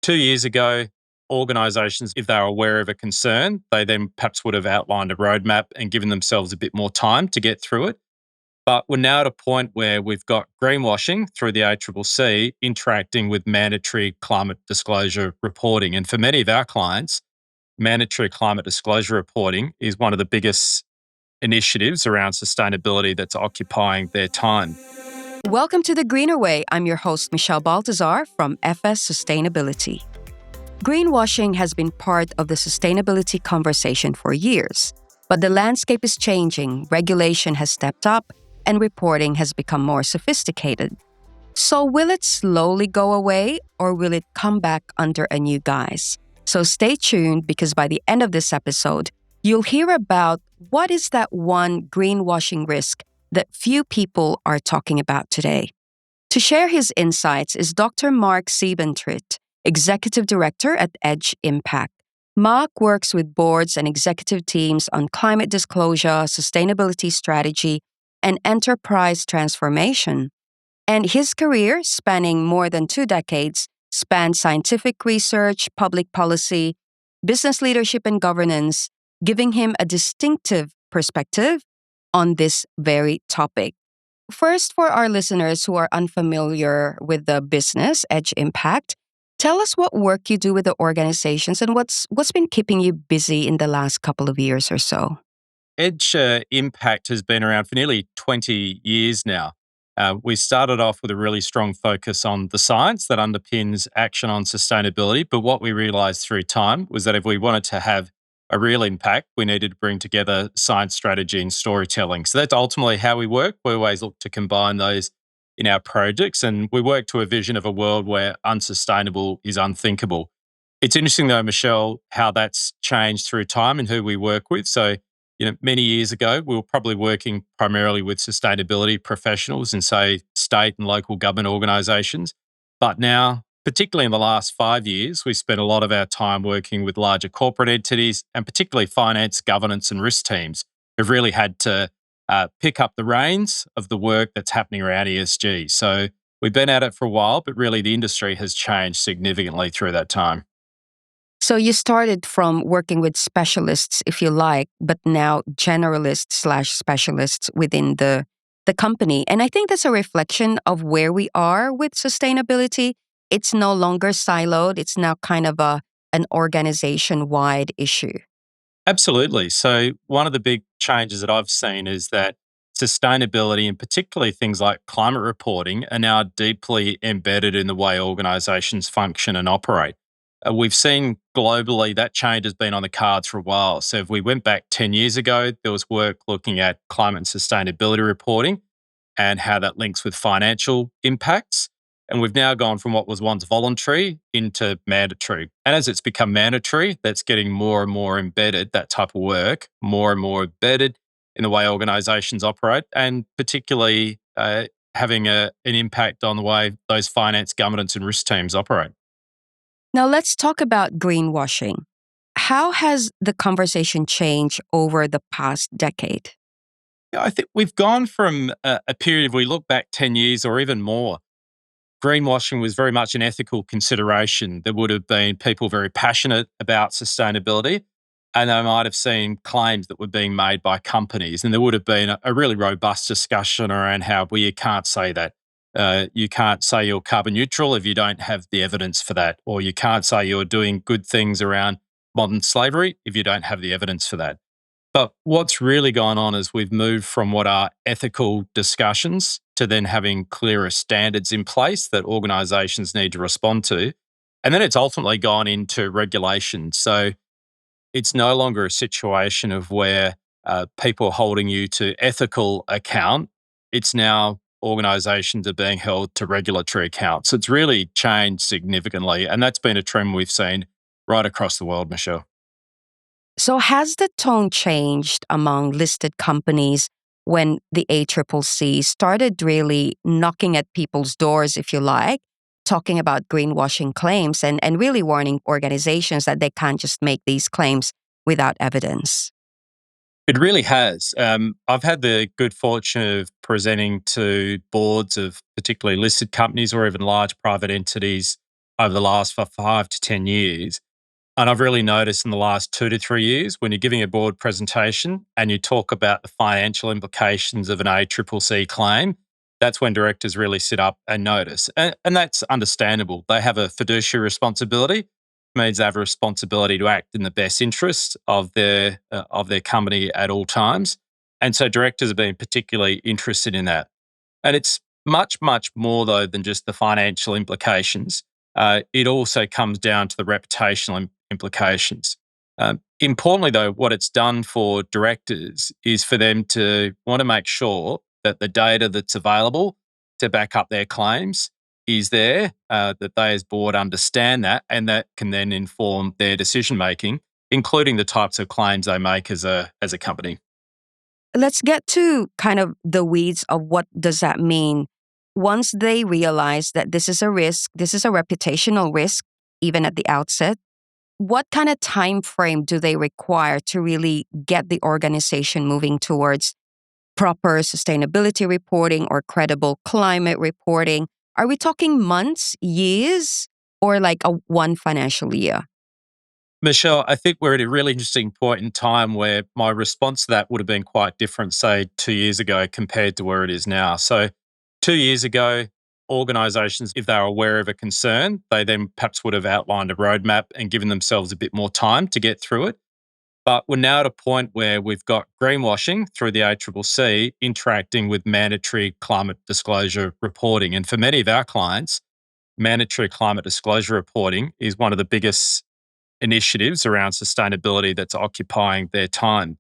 2 years ago, organisations, if they were aware of a concern, they then perhaps would have outlined a roadmap and given themselves a bit more time to get through it. But we're now at a point where we've got greenwashing through the ACCC interacting with mandatory climate disclosure reporting. And for many of our clients, mandatory climate disclosure reporting is one of the biggest initiatives around sustainability that's occupying their time. Welcome to The Greener Way. I'm your host, Michelle Baltazar from FS Sustainability. Greenwashing has been part of the sustainability conversation for years, but the landscape is changing, regulation has stepped up, and reporting has become more sophisticated. So will it slowly go away, or will it come back under a new guise? So stay tuned, because by the end of this episode, you'll hear about what is that one greenwashing risk that few people are talking about today. To share his insights is Dr. Mark Siebentritt, Executive Director at Edge Impact. Mark works with boards and executive teams on climate disclosure, sustainability strategy, and enterprise transformation. And his career, spanning more than 2 decades, spanned scientific research, public policy, business leadership, and governance, giving him a distinctive perspective on this very topic. First, for our listeners who are unfamiliar with the business, Edge Impact, tell us what work you do with the organizations and what's been keeping you busy in the last couple of years or so. Edge Impact has been around for nearly 20 years now. We started off with a really strong focus on the science that underpins action on sustainability. But what we realized through time was that if we wanted to have a real impact, we needed to bring together science, strategy, and storytelling. So that's ultimately how we work. We always look to combine those in our projects, and we work to a vision of a world where unsustainable is unthinkable. It's interesting though, Michelle, how that's changed through time and who we work with. So, many years ago, we were probably working primarily with sustainability professionals in, say, state and local government organisations. But now, particularly in the last 5 years, we spent a lot of our time working with larger corporate entities and particularly finance, governance and risk teams who've really had to pick up the reins of the work that's happening around ESG. So we've been at it for a while, but really the industry has changed significantly through that time. So you started from working with specialists, if you like, but now generalists/specialists within the company. And I think that's a reflection of where we are with sustainability. It's no longer siloed. It's now kind of an organization-wide issue. Absolutely. So one of the big changes that I've seen is that sustainability, and particularly things like climate reporting, are now deeply embedded in the way organisations function and operate. We've seen globally that change has been on the cards for a while. So if we went back 10 years ago, there was work looking at climate and sustainability reporting and how that links with financial impacts. And we've now gone from what was once voluntary into mandatory. And as it's become mandatory, that's getting more and more embedded, that type of work, more and more embedded in the way organisations operate, and particularly having an impact on the way those finance, governance and risk teams operate. Now let's talk about greenwashing. How has the conversation changed over the past decade? Yeah, I think we've gone from a period, if we look back 10 years or even more, greenwashing was very much an ethical consideration. There would have been people very passionate about sustainability, and they might have seen claims that were being made by companies. And there would have been a really robust discussion around how, well, you can't say that. You can't say you're carbon neutral if you don't have the evidence for that, or you can't say you're doing good things around modern slavery if you don't have the evidence for that. But what's really gone on is we've moved from what are ethical discussions to then having clearer standards in place that organisations need to respond to. And then it's ultimately gone into regulation. So it's no longer a situation of where people are holding you to ethical account. It's now organisations are being held to regulatory account. So it's really changed significantly. And that's been a trend we've seen right across the world, Michelle. So has the tone changed among listed companies when the ACCC started really knocking at people's doors, if you like, talking about greenwashing claims and really warning organizations that they can't just make these claims without evidence? It really has. I've had the good fortune of presenting to boards of particularly listed companies or even large private entities over the last 5 to 10 years. And I've really noticed in the last 2 to 3 years, when you're giving a board presentation and you talk about the financial implications of an ACCC claim, that's when directors really sit up and notice. And that's understandable. They have a fiduciary responsibility, means they have a responsibility to act in the best interest of their company at all times. And so directors have been particularly interested in that. And it's much, much more, though, than just the financial implications. It also comes down to the reputational implications. Importantly, though, what it's done for directors is for them to want to make sure that the data that's available to back up their claims is there, that they as board understand that, and that can then inform their decision making, including the types of claims they make as a company. Let's get to kind of the weeds of what does that mean. Once they realize that this is a risk, this is a reputational risk, even at the outset, what kind of time frame do they require to really get the organization moving towards proper sustainability reporting or credible climate reporting? Are we talking months, years, or like a one financial year? Michelle, I think we're at a really interesting point in time where my response to that would have been quite different, say, 2 years ago compared to where it is now. So, 2 years ago, organisations, if they were aware of a concern, they then perhaps would have outlined a roadmap and given themselves a bit more time to get through it. But we're now at a point where we've got greenwashing through the ACCC interacting with mandatory climate disclosure reporting. And for many of our clients, mandatory climate disclosure reporting is one of the biggest initiatives around sustainability that's occupying their time.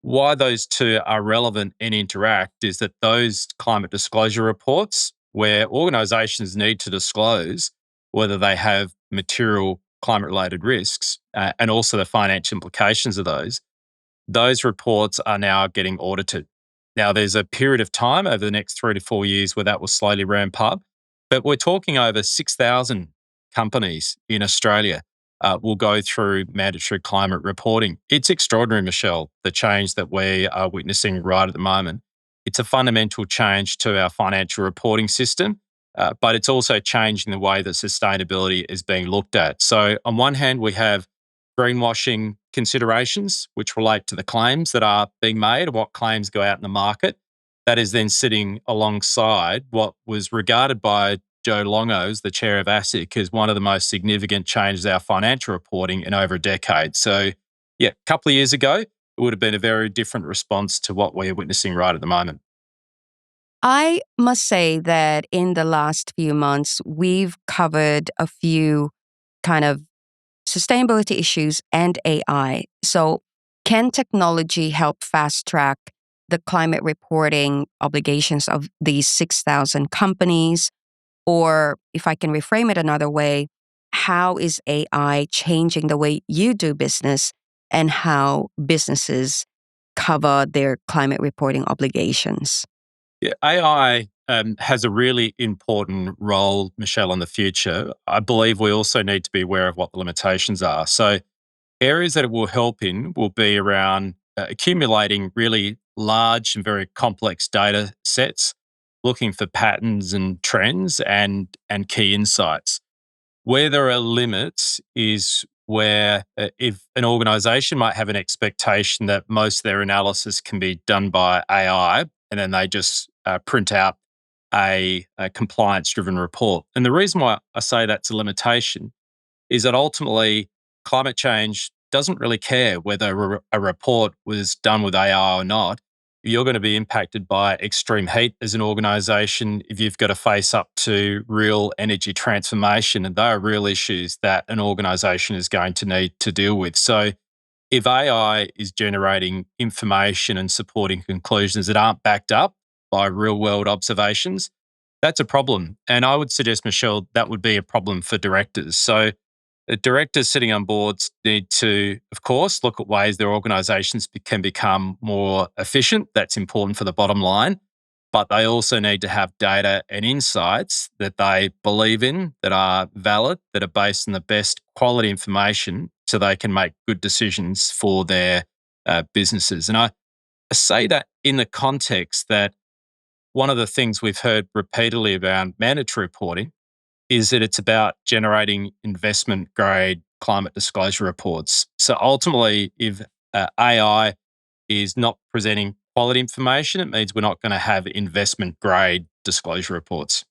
Why those two are relevant and interact is that those climate disclosure reports, where organisations need to disclose whether they have material climate related risks and also the financial implications of those reports are now getting audited. Now, there's a period of time over the next 3 to 4 years where that will slowly ramp up, but we're talking over 6,000 companies in Australia will go through mandatory climate reporting. It's extraordinary, Michelle, the change that we are witnessing right at the moment. It's a fundamental change to our financial reporting system, but it's also changing the way that sustainability is being looked at. So, on one hand, we have greenwashing considerations, which relate to the claims that are being made, what claims go out in the market. That is then sitting alongside what was regarded by Joe Longo, the chair of ASIC, as one of the most significant changes to our financial reporting in over a decade. So, yeah, a couple of years ago, it would have been a very different response to what we're witnessing right at the moment. I must say that in the last few months, we've covered a few kind of sustainability issues and AI. So, can technology help fast track the climate reporting obligations of these 6,000 companies? Or if I can reframe it another way, how is AI changing the way you do business and how businesses cover their climate reporting obligations? Yeah, AI has a really important role, Michelle, in the future. I believe we also need to be aware of what the limitations are. So, areas that it will help in will be around accumulating really large and very complex data sets, looking for patterns and trends and key insights. Where there are limits is where if an organization might have an expectation that most of their analysis can be done by AI, and then they just print out a compliance driven report. And the reason why I say that's a limitation is that ultimately climate change doesn't really care whether a report was done with AI or not. You're going to be impacted by extreme heat as an organization if you've got to face up to real energy transformation. And they are real issues that an organization is going to need to deal with. So if AI is generating information and supporting conclusions that aren't backed up by real world observations, that's a problem. And I would suggest, Michelle, that would be a problem for directors. So directors sitting on boards need to, of course, look at ways their organisations can become more efficient. That's important for the bottom line. But they also need to have data and insights that they believe in, that are valid, that are based on the best quality information so they can make good decisions for their businesses. And I say that in the context that one of the things we've heard repeatedly around mandatory reporting is that it's about generating investment grade climate disclosure reports. So ultimately, if AI is not presenting quality information, it means we're not going to have investment grade disclosure reports.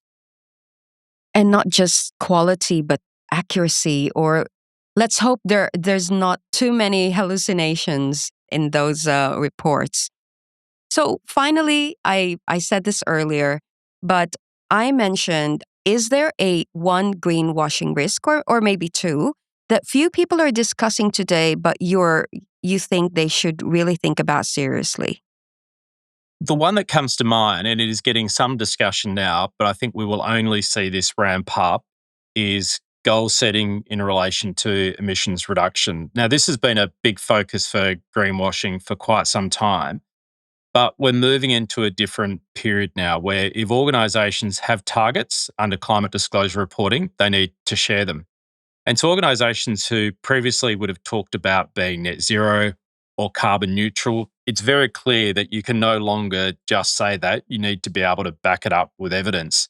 And not just quality, but accuracy, or let's hope there's not too many hallucinations in those reports. So finally, I said this earlier, but I mentioned, is there a one greenwashing risk or maybe two that few people are discussing today, but you think they should really think about seriously? The one that comes to mind, and it is getting some discussion now, but I think we will only see this ramp up, is goal setting in relation to emissions reduction. Now, this has been a big focus for greenwashing for quite some time, but we're moving into a different period now where if organisations have targets under climate disclosure reporting, they need to share them. And to organisations who previously would have talked about being net zero or carbon neutral, it's very clear that you can no longer just say that. You need to be able to back it up with evidence.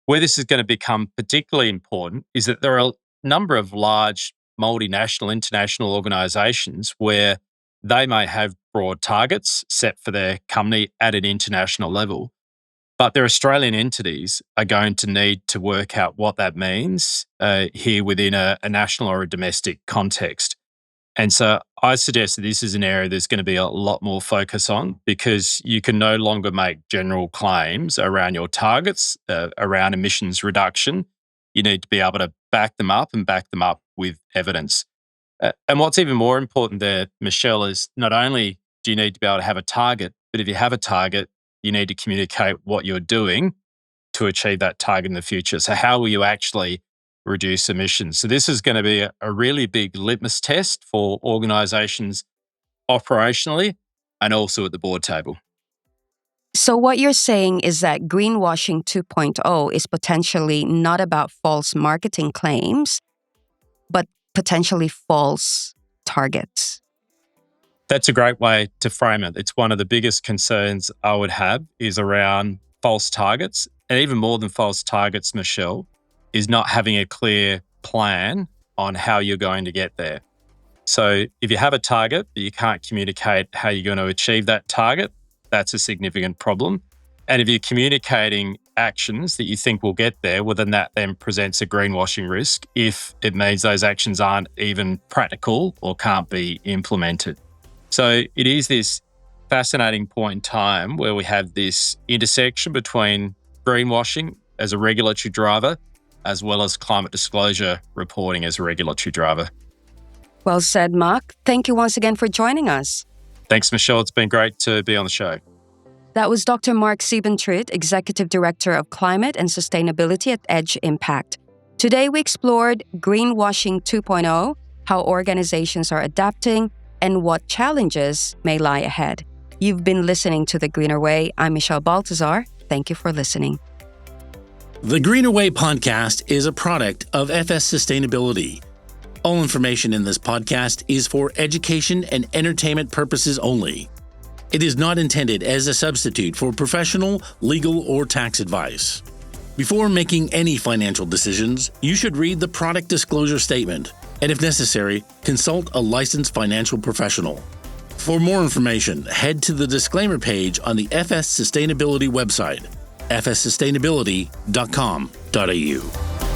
Where this is going to become particularly important is that there are a number of large multinational, international organisations where they may have broad targets set for their company at an international level, but their Australian entities are going to need to work out what that means here within a national or a domestic context. And so I suggest that this is an area there's going to be a lot more focus on, because you can no longer make general claims around your targets, around emissions reduction. You need to be able to back them up and back them up with evidence. And what's even more important there, Michelle, is not only do you need to be able to have a target, but if you have a target, you need to communicate what you're doing to achieve that target in the future. So how will you actually reduce emissions? So this is going to be a really big litmus test for organisations operationally and also at the board table. So what you're saying is that greenwashing 2.0 is potentially not about false marketing claims, but potentially false targets. That's a great way to frame it. It's one of the biggest concerns I would have is around false targets. And even more than false targets, Michelle, is not having a clear plan on how you're going to get there. So if you have a target but you can't communicate how you're going to achieve that target, that's a significant problem. And if you're communicating actions that you think will get there, well, then that then presents a greenwashing risk if it means those actions aren't even practical or can't be implemented. So it is this fascinating point in time where we have this intersection between greenwashing as a regulatory driver as well as climate disclosure reporting as a regulatory driver. Well said, Mark. Thank you once again for joining us. Thanks, Michelle. It's been great to be on the show. That was Dr. Mark Siebentritt, Executive Director of Climate and Sustainability at Edge Impact. Today we explored Greenwashing 2.0, how organizations are adapting, and what challenges may lie ahead. You've been listening to The Greener Way. I'm Michelle Baltazar. Thank you for listening. The Greener Way podcast is a product of FS Sustainability. All information in this podcast is for education and entertainment purposes only. It is not intended as a substitute for professional, legal, or tax advice. Before making any financial decisions, you should read the product disclosure statement, and if necessary, consult a licensed financial professional. For more information, head to the disclaimer page on the FS Sustainability website, fssustainability.com.au.